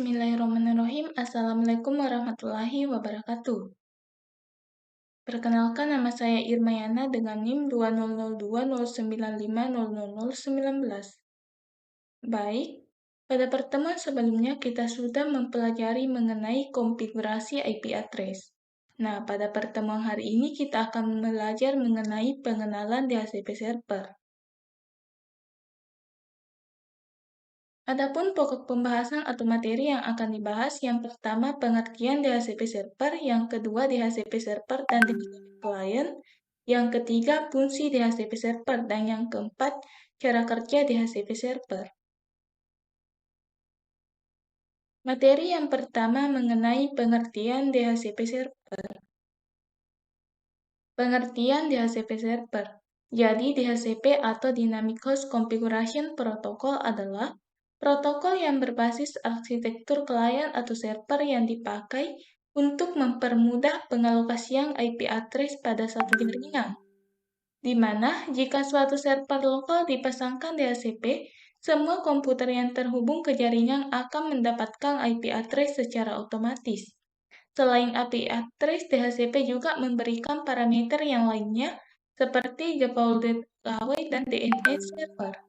Bismillahirrahmanirrahim. Assalamualaikum warahmatullahi wabarakatuh. Perkenalkan, nama saya Irmayana dengan NIM 200209500019. Baik, pada pertemuan sebelumnya kita sudah mempelajari mengenai konfigurasi IP address. Nah, pada pertemuan hari ini kita akan belajar mengenai pengenalan DHCP server. Adapun pokok pembahasan atau materi yang akan dibahas, yang pertama pengertian DHCP server, yang kedua DHCP server dan DHCP client, yang ketiga fungsi DHCP server, dan yang keempat cara kerja DHCP server. Materi yang pertama mengenai pengertian DHCP server. Pengertian DHCP server. Jadi DHCP atau Dynamic Host Configuration Protocol adalah protokol yang berbasis arsitektur klien atau server yang dipakai untuk mempermudah pengalokasian IP address pada satu jaringan, di mana jika suatu server lokal dipasangkan DHCP, semua komputer yang terhubung ke jaringan akan mendapatkan IP address secara otomatis. Selain IP address, DHCP juga memberikan parameter yang lainnya, seperti default gateway dan DNS server.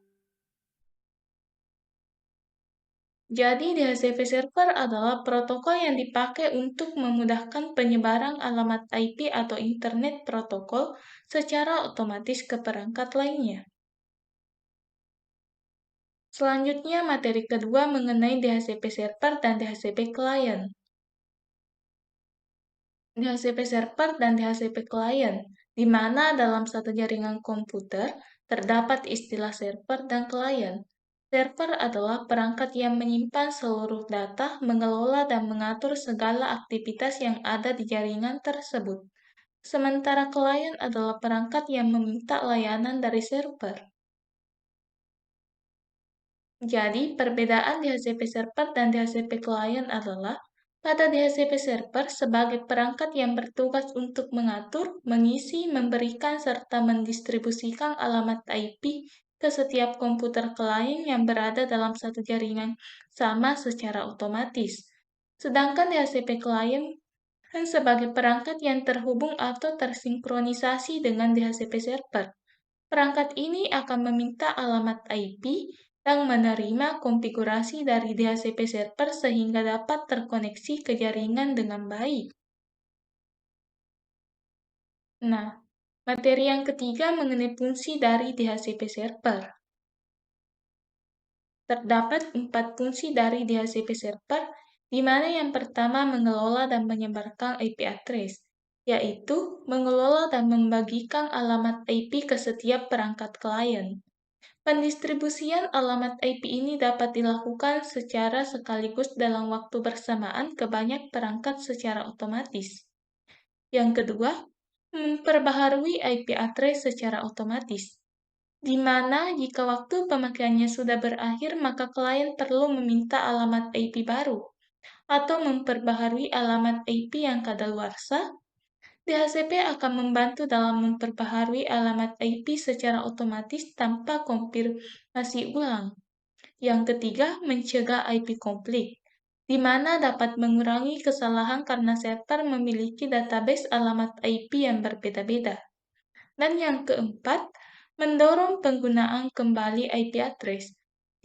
Jadi, DHCP server adalah protokol yang dipakai untuk memudahkan penyebaran alamat IP atau Internet Protokol secara otomatis ke perangkat lainnya. Selanjutnya, materi kedua mengenai DHCP server dan DHCP client. DHCP server dan DHCP client, di mana dalam satu jaringan komputer terdapat istilah server dan client. Server adalah perangkat yang menyimpan seluruh data, mengelola dan mengatur segala aktivitas yang ada di jaringan tersebut. Sementara klien adalah perangkat yang meminta layanan dari server. Jadi, perbedaan DHCP server dan DHCP client adalah pada DHCP server sebagai perangkat yang bertugas untuk mengatur, mengisi, memberikan, serta mendistribusikan alamat IP ke setiap komputer klien yang berada dalam satu jaringan sama secara otomatis. Sedangkan DHCP client sebagai perangkat yang terhubung atau tersinkronisasi dengan DHCP server. Perangkat ini akan meminta alamat IP dan menerima konfigurasi dari DHCP server sehingga dapat terkoneksi ke jaringan dengan baik. Nah, materi yang ketiga mengenai fungsi dari DHCP server. Terdapat 4 fungsi dari DHCP server, di mana yang pertama mengelola dan menyebarkan IP address, yaitu mengelola dan membagikan alamat IP ke setiap perangkat klien. Pendistribusian alamat IP ini dapat dilakukan secara sekaligus dalam waktu bersamaan ke banyak perangkat secara otomatis. Yang kedua, memperbaharui IP address secara otomatis, di mana jika waktu pemakaiannya sudah berakhir, maka klien perlu meminta alamat IP baru, atau memperbaharui alamat IP yang kadaluarsa. DHCP akan membantu dalam memperbaharui alamat IP secara otomatis tanpa konfirmasi ulang. Yang ketiga, mencegah IP konflik, di mana dapat mengurangi kesalahan karena server memiliki database alamat IP yang berbeda-beda. Dan yang keempat, mendorong penggunaan kembali IP address,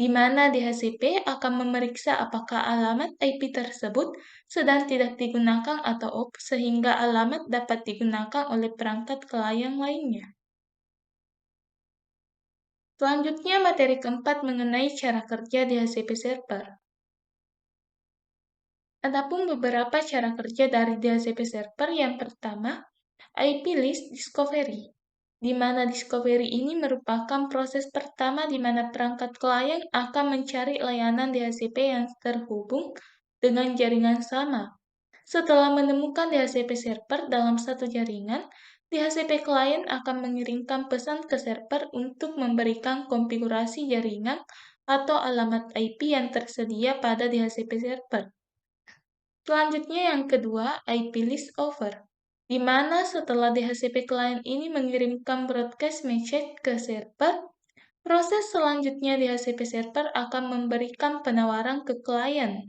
di mana DHCP akan memeriksa apakah alamat IP tersebut sedang tidak digunakan atau off, sehingga alamat dapat digunakan oleh perangkat klien lainnya. Selanjutnya, materi keempat mengenai cara kerja DHCP server. Adapun beberapa cara kerja dari DHCP server, yang pertama, IP list discovery, di mana discovery ini merupakan proses pertama di mana perangkat klien akan mencari layanan DHCP yang terhubung dengan jaringan sama. Setelah menemukan DHCP server dalam satu jaringan, DHCP klien akan mengirimkan pesan ke server untuk memberikan konfigurasi jaringan atau alamat IP yang tersedia pada DHCP server. Selanjutnya yang kedua, IP list over, di mana setelah DHCP client ini mengirimkan broadcast message ke server, proses selanjutnya DHCP server akan memberikan penawaran ke klien.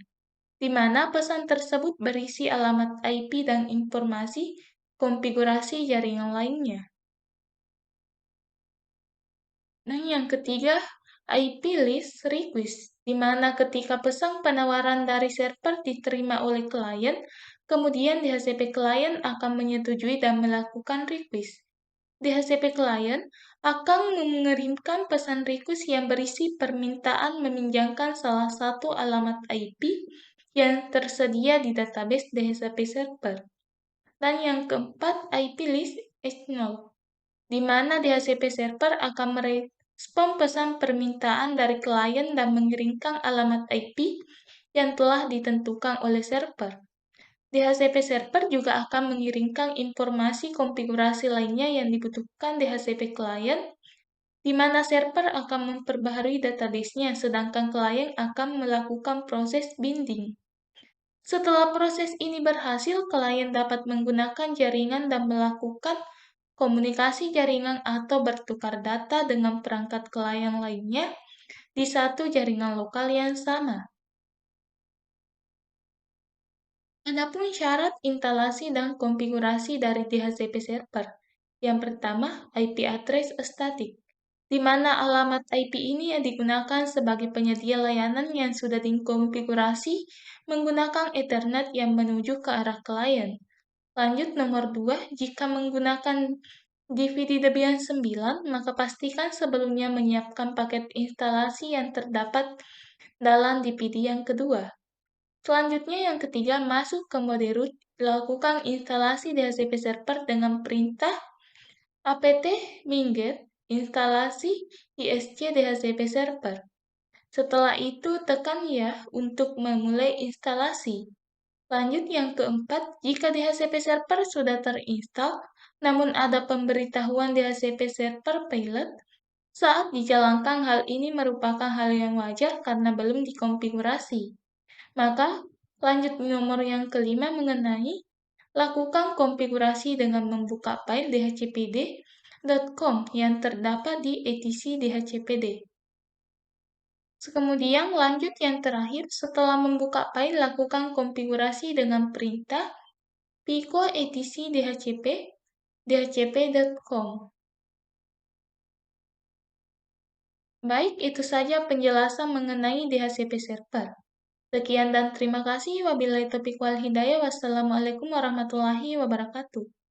di mana pesan tersebut berisi alamat IP dan informasi konfigurasi jaringan lainnya. Nah, yang ketiga, IP list request, di mana ketika pesan penawaran dari server diterima oleh klien, kemudian DHCP klien akan menyetujui dan melakukan request. DHCP klien akan mengirimkan pesan request yang berisi permintaan meminjamkan salah satu alamat IP yang tersedia di database DHCP server. Dan yang keempat, IP list acknowledge, di mana DHCP server akan merespon pesan permintaan dari klien dan mengirimkan alamat IP yang telah ditentukan oleh server. DHCP server juga akan mengirimkan informasi konfigurasi lainnya yang dibutuhkan DHCP klien, di mana server akan memperbaharui database-nya, sedangkan klien akan melakukan proses binding. Setelah proses ini berhasil, klien dapat menggunakan jaringan dan melakukan komunikasi jaringan atau bertukar data dengan perangkat klien lainnya di satu jaringan lokal yang sama. Adapun syarat instalasi dan konfigurasi dari DHCP server. Yang pertama, IP address static, di mana alamat IP ini yang digunakan sebagai penyedia layanan yang sudah dikonfigurasi menggunakan Ethernet yang menuju ke arah klien. Lanjut nomor 2, jika menggunakan DVD Debian 9, maka pastikan sebelumnya menyiapkan paket instalasi yang terdapat dalam DVD yang kedua. Selanjutnya yang ketiga, masuk ke mode root, lakukan instalasi DHCP server dengan perintah apt minget instalasi isc DHCP server. Setelah itu tekan ya untuk memulai instalasi. Lanjut yang keempat, jika DHCP server sudah terinstall, namun ada pemberitahuan DHCP server failed, saat dijalankan hal ini merupakan hal yang wajar karena belum dikonfigurasi. Maka, lanjut nomor yang kelima mengenai lakukan konfigurasi dengan membuka file dhcpd.com yang terdapat di etc dhcpd. Kemudian lanjut yang terakhir, setelah membuka file, lakukan konfigurasi dengan perintah pico etc dhcp dhcp.com. Baik, itu saja penjelasan mengenai DHCP server. Sekian dan terima kasih. Wabillahi taufiq wal hidayah. Wassalamualaikum warahmatullahi wabarakatuh.